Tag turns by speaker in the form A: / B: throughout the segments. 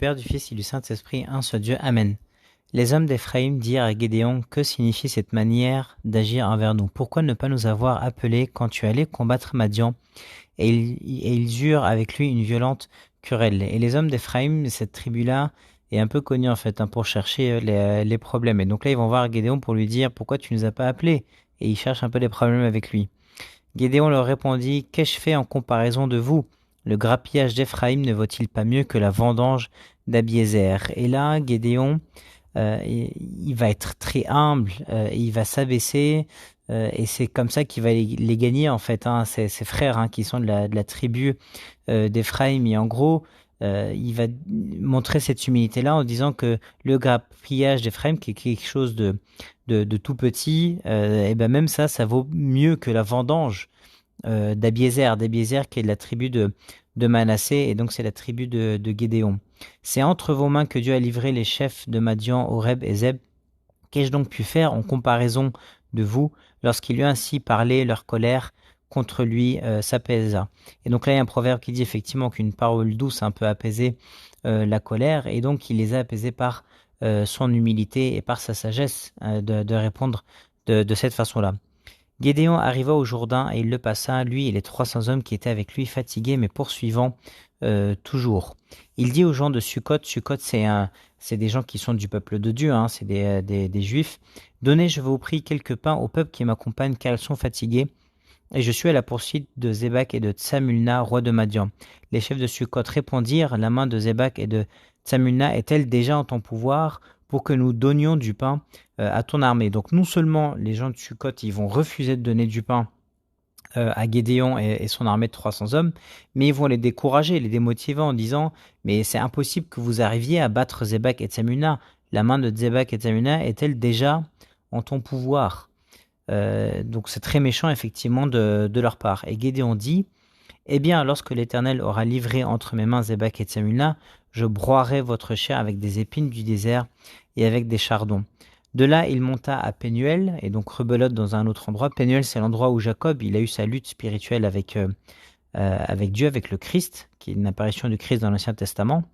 A: Père, du Fils et du Saint-Esprit, un seul Dieu. Amen. Les hommes d'Éphraïm dirent à Gédéon: Que signifie cette manière d'agir envers nous? Pourquoi ne pas nous avoir appelés quand tu allais combattre Madian? Et ils eurent avec lui une violente querelle. Et les hommes d'Éphraïm, cette tribu-là, est un peu connue en fait pour chercher les problèmes. Et donc là, ils vont voir Gédéon pour lui dire: Pourquoi tu nous as pas appelés? Et ils cherchent un peu des problèmes avec lui. Gédéon leur répondit: Qu'ai-je fait en comparaison de vous? Le grappillage d'Éphraïm ne vaut-il pas mieux que la vendange d'Abiézer? Et là, Gédéon, il va être très humble, il va s'abaisser, et c'est comme ça qu'il va les gagner en fait, ses frères qui sont de la tribu d'Éphraïm. Et en gros, il va montrer cette humilité-là en disant que le grappillage d'Éphraïm, qui est quelque chose de tout petit, et ben même ça vaut mieux que la vendange d'Abiézer qui est de la tribu de Manassé, et donc c'est la tribu de Gédéon. C'est entre vos mains que Dieu a livré les chefs de Madian, Oreb et Zeb. Qu'ai-je donc pu faire en comparaison de vous? Lorsqu'il eut ainsi parlé, leur colère contre lui s'apaisa. Et donc là, il y a un proverbe qui dit effectivement qu'une parole douce peut apaiser la colère, et donc il les a apaisés par son humilité et par sa sagesse de répondre de cette façon-là. Gédéon arriva au Jourdain et il le passa, lui et les 300 hommes qui étaient avec lui, fatigués mais poursuivant toujours. Il dit aux gens de Sukkot, c'est des gens qui sont du peuple de Dieu, c'est des Juifs: Donnez, je vous prie, quelques pains au peuple qui m'accompagne, car ils sont fatigués, et je suis à la poursuite de Zébak et de Tsamulna, roi de Madian. Les chefs de Sukkot répondirent: La main de Zébak et de Tsamulna est-elle déjà en ton pouvoir pour que nous donnions du pain à ton armée? Donc non seulement les gens de Sukkot, ils vont refuser de donner du pain à Gédéon et son armée de 300 hommes, mais ils vont les décourager, les démotiver en disant: Mais c'est impossible que vous arriviez à battre Zébak et Tsamulna. La main de Zébak et Tsamulna est-elle déjà en ton pouvoir? Donc c'est très méchant effectivement de leur part. Et Gédéon dit: Eh bien, lorsque l'Éternel aura livré entre mes mains Zébak et Tsamulna, je broierai votre chair avec des épines du désert et avec des chardons. De là, il monta à Pénuel, et donc rebelote dans un autre endroit. Pénuel, c'est l'endroit où Jacob il a eu sa lutte spirituelle avec Dieu, avec le Christ, qui est une apparition du Christ dans l'Ancien Testament.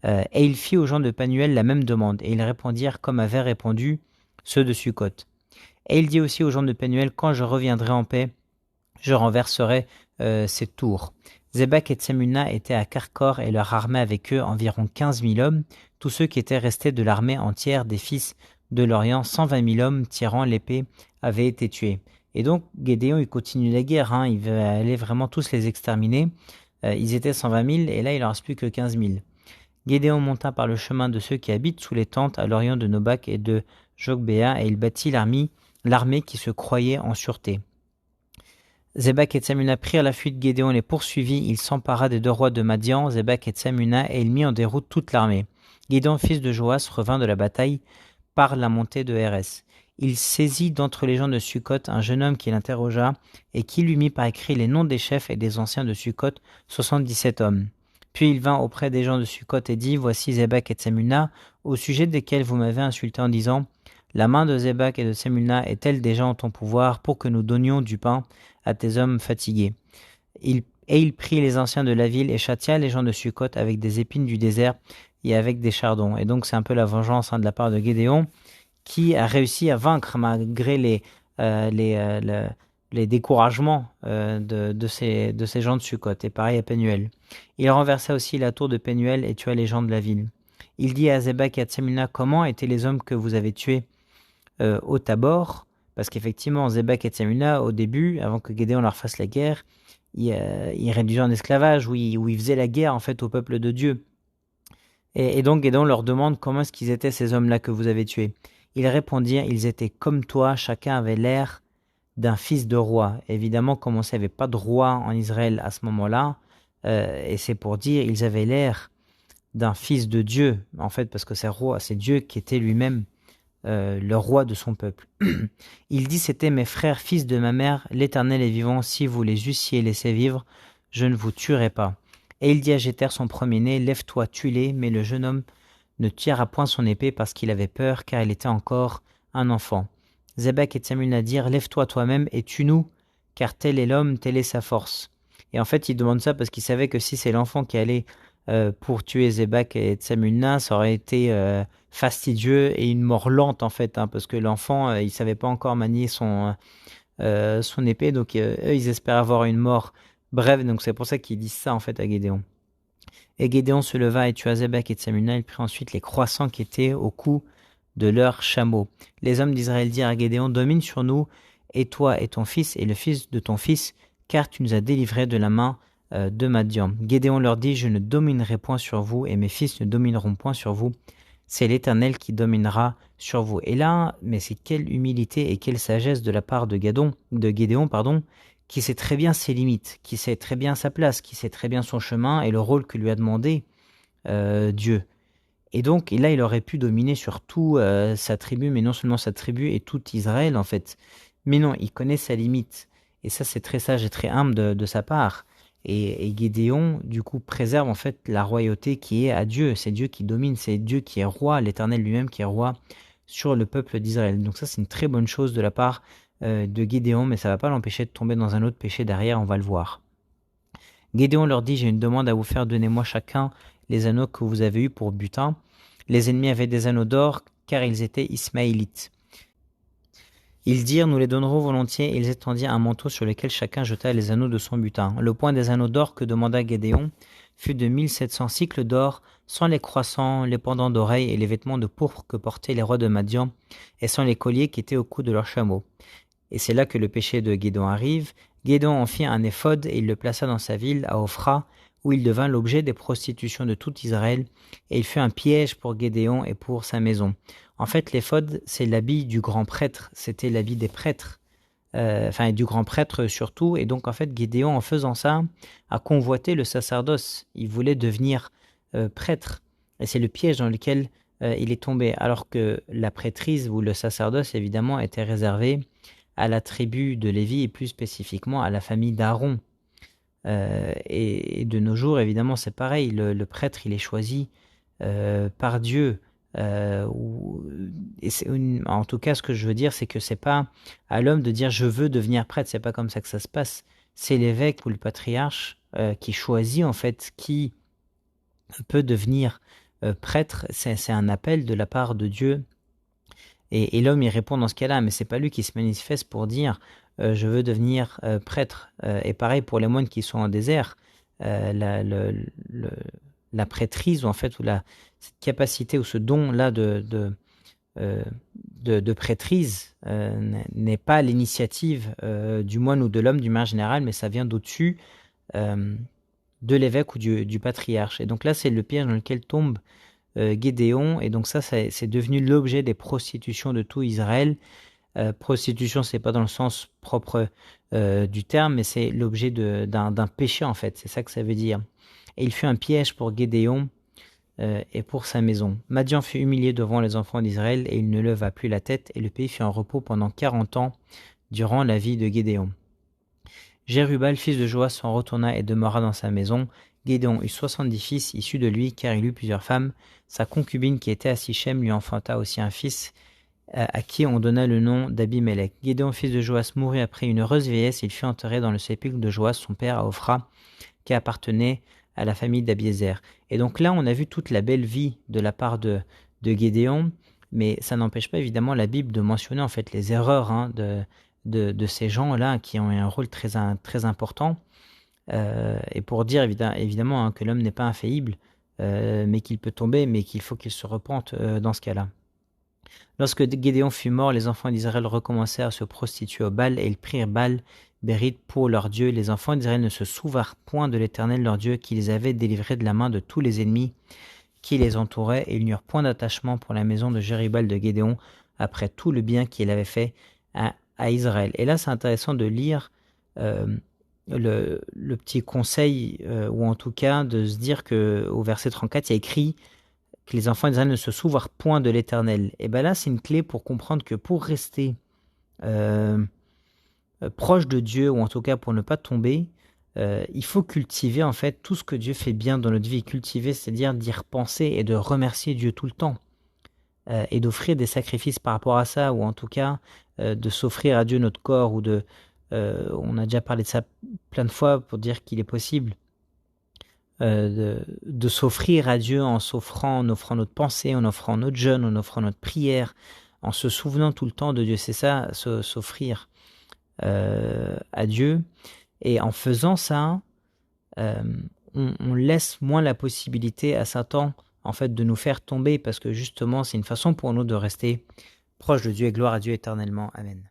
A: Et il fit aux gens de Pénuel la même demande, et ils répondirent comme avaient répondu ceux de Sukkot. Et il dit aussi aux gens de Pénuel: Quand je reviendrai en paix, je renverserai ces tours. Zébak et Tsamulna étaient à Karkor, et leur armée avec eux environ 15 000 hommes. Tous ceux qui étaient restés de l'armée entière des fils de l'Orient, 120 000 hommes tirant l'épée, avaient été tués. Et donc Gédéon, il continue la guerre, il veut aller vraiment tous les exterminer. Ils étaient 120 000, et là il en reste plus que 15 000. Gédéon monta par le chemin de ceux qui habitent sous les tentes à l'orient de Nobak et de Jogbéa, et il battit l'armée qui se croyait en sûreté. Zébak et Tsamuna prirent la fuite, Gédéon les poursuivit, il s'empara des deux rois de Madian, Zébak et Tsamuna, et il mit en déroute toute l'armée. Gédéon, fils de Joas, revint de la bataille par la montée de Hérès. Il saisit d'entre les gens de Sukkot un jeune homme qui l'interrogea, et qui lui mit par écrit les noms des chefs et des anciens de Sukkot, 77 hommes. Puis il vint auprès des gens de Sukkot et dit: Voici Zébak et Tsamuna, au sujet desquels vous m'avez insulté en disant: La main de Zébak et de Tsamuna est-elle déjà en ton pouvoir pour que nous donnions du pain à tes hommes fatigués? Et il prit les anciens de la ville et châtia les gens de Sukkot avec des épines du désert et avec des chardons. Et donc c'est un peu la vengeance de la part de Gédéon, qui a réussi à vaincre malgré les découragements de ces gens de Sukkot. Et pareil à Pénuel. Il renversa aussi la tour de Pénuel et tua les gens de la ville. Il dit à Zébak et à Tsamulna: Comment étaient les hommes que vous avez tués au Tabor? Parce qu'effectivement, Zébak et Tsamulna, au début, avant que Gédéon leur fasse la guerre, ils réduisaient en esclavage, où ils faisaient la guerre en fait au peuple de Dieu. Et donc Gédéon leur demande: Comment est-ce qu'ils étaient ces hommes-là que vous avez tués? Ils répondirent: Ils étaient comme toi, chacun avait l'air d'un fils de roi. Évidemment, comme on sait, il n'y avait pas de roi en Israël à ce moment-là, et c'est pour dire ils avaient l'air d'un fils de Dieu, en fait, parce que c'est Dieu qui était lui-même le roi de son peuple. Il dit: C'étaient mes frères, fils de ma mère, l'Éternel est vivant, si vous les eussiez laissés vivre, je ne vous tuerais pas. Et il dit à Jéter, son premier-né: Lève-toi, tue-les. Mais le jeune homme ne tira point son épée parce qu'il avait peur, car il était encore un enfant. Zébak et Tsamulna dirent: Lève-toi toi-même et tue-nous, car tel est l'homme, telle est sa force. Et en fait, il demande ça parce qu'il savait que si c'est l'enfant qui allait pour tuer Zébak et Tsamulna, ça aurait été fastidieux et une mort lente en fait, hein, parce que l'enfant, il savait pas encore manier son épée, donc eux, ils espèrent avoir une mort brève, donc c'est pour ça qu'ils disent ça en fait à Gédéon. Et Gédéon se leva et tua Zébak et Tsamulna, il prit ensuite les croissants qui étaient au cou de leurs chameaux. Les hommes d'Israël dirent à Gédéon, domine sur nous, et toi et ton fils et le fils de ton fils, car tu nous as délivrés de la main de Madian. Gédéon leur dit, je ne dominerai point sur vous, et mes fils ne domineront point sur vous. C'est l'Éternel qui dominera sur vous. Et là, mais c'est quelle humilité et quelle sagesse de la part de Gédéon, qui sait très bien ses limites, qui sait très bien sa place, qui sait très bien son chemin et le rôle que lui a demandé Dieu. Et donc, et là, il aurait pu dominer sur tout sa tribu, mais non seulement sa tribu et tout Israël, en fait. Mais non, il connaît sa limite. Et ça, c'est très sage et très humble de sa part. Et Gédéon, du coup, préserve en fait la royauté qui est à Dieu. C'est Dieu qui domine, c'est Dieu qui est roi, l'Éternel lui-même qui est roi sur le peuple d'Israël. Donc ça, c'est une très bonne chose de la part de Gédéon, mais ça ne va pas l'empêcher de tomber dans un autre péché derrière, on va le voir. Gédéon leur dit, j'ai une demande à vous faire, donnez-moi chacun les anneaux que vous avez eus pour butin. Les ennemis avaient des anneaux d'or, car ils étaient ismaélites. Ils dirent, nous les donnerons volontiers, et ils étendirent un manteau sur lequel chacun jeta les anneaux de son butin. Le point des anneaux d'or que demanda Gédéon fut de 1700 cycles d'or, sans les croissants, les pendants d'oreilles et les vêtements de pourpre que portaient les rois de Madian, et sans les colliers qui étaient au cou de leurs chameaux. Et c'est là que le péché de Gédéon arrive. Gédéon en fit un éphod et il le plaça dans sa ville, à Ophra, où il devint l'objet des prostitutions de tout Israël, et il fut un piège pour Gédéon et pour sa maison. En fait, l'éphod, c'est l'habit du grand prêtre, c'était l'habit des prêtres, enfin du grand prêtre surtout, et donc en fait, Gédéon, en faisant ça, a convoité le sacerdoce. Il voulait devenir prêtre, et c'est le piège dans lequel il est tombé, alors que la prêtrise ou le sacerdoce, évidemment, était réservé à la tribu de Lévi et plus spécifiquement à la famille d'Aaron. Et de nos jours, évidemment, c'est pareil. Le prêtre, il est choisi par Dieu. En tout cas, ce que je veux dire, c'est que c'est pas à l'homme de dire je veux devenir prêtre. C'est pas comme ça que ça se passe. C'est l'évêque ou le patriarche qui choisit en fait qui peut devenir prêtre. C'est un appel de la part de Dieu. Et l'homme y répond dans ce cas-là, mais c'est pas lui qui se manifeste pour dire je veux devenir prêtre. Et pareil pour les moines qui sont en désert, la prêtrise ou en fait cette capacité ou ce don-là de prêtrise n'est pas l'initiative du moine ou de l'homme d'une manière générale, mais ça vient d'au-dessus de l'évêque ou du patriarche. Et donc là, c'est le piège dans lequel tombe Gédéon, et donc ça c'est devenu l'objet des prostitutions de tout Israël. Prostitution, c'est pas dans le sens propre du terme, mais c'est l'objet d'un péché en fait, c'est ça que ça veut dire. Et il fut un piège pour Gédéon et pour sa maison. Madian fut humilié devant les enfants d'Israël et il ne leva plus la tête, et le pays fut en repos pendant 40 ans durant la vie de Gédéon. Jérubal, fils de Joas, s'en retourna et demeura dans sa maison. Gédéon eut 70 fils issus de lui, car il eut plusieurs femmes. Sa concubine qui était à Sichem lui enfanta aussi un fils, à qui on donna le nom d'Abimélec. Gédéon, fils de Joas, mourut après une heureuse vieillesse. Il fut enterré dans le sépulcre de Joas, son père, à Ophra, qui appartenait à la famille d'Abiézer. Et donc là, on a vu toute la belle vie de la part de Gédéon, mais ça n'empêche pas évidemment la Bible de mentionner en fait les erreurs de ces gens-là qui ont eu un rôle très, très important. Et pour dire évidemment que l'homme n'est pas infaillible, mais qu'il peut tomber, mais qu'il faut qu'il se repente dans ce cas-là. Lorsque Gédéon fut mort, les enfants d'Israël recommencèrent à se prostituer au Baal, et ils prirent Baal Bérite pour leur Dieu. Les enfants d'Israël ne se souvinrent point de l'Éternel leur Dieu, qui les avait délivrés de la main de tous les ennemis qui les entouraient, et ils n'eurent point d'attachement pour la maison de Jérubal de Gédéon, après tout le bien qu'il avait fait à Israël. Et là, c'est intéressant de lire le petit conseil, ou en tout cas de se dire qu'au verset 34, il y a écrit que les enfants d'Israël ne se souvinrent point de l'Éternel. Et bien là, c'est une clé pour comprendre que pour rester proche de Dieu, ou en tout cas pour ne pas tomber, il faut cultiver en fait tout ce que Dieu fait bien dans notre vie. Cultiver, c'est-à-dire d'y repenser et de remercier Dieu tout le temps. Et d'offrir des sacrifices par rapport à ça, ou en tout cas de s'offrir à Dieu notre corps, ou on a déjà parlé de ça plein de fois pour dire qu'il est possible de s'offrir à Dieu en s'offrant, en offrant notre pensée, en offrant notre jeûne, en offrant notre prière, en se souvenant tout le temps de Dieu. C'est ça, s'offrir à Dieu. Et en faisant ça, euh, on laisse moins la possibilité à Satan en fait de nous faire tomber, parce que justement c'est une façon pour nous de rester proche de Dieu, et gloire à Dieu éternellement. Amen.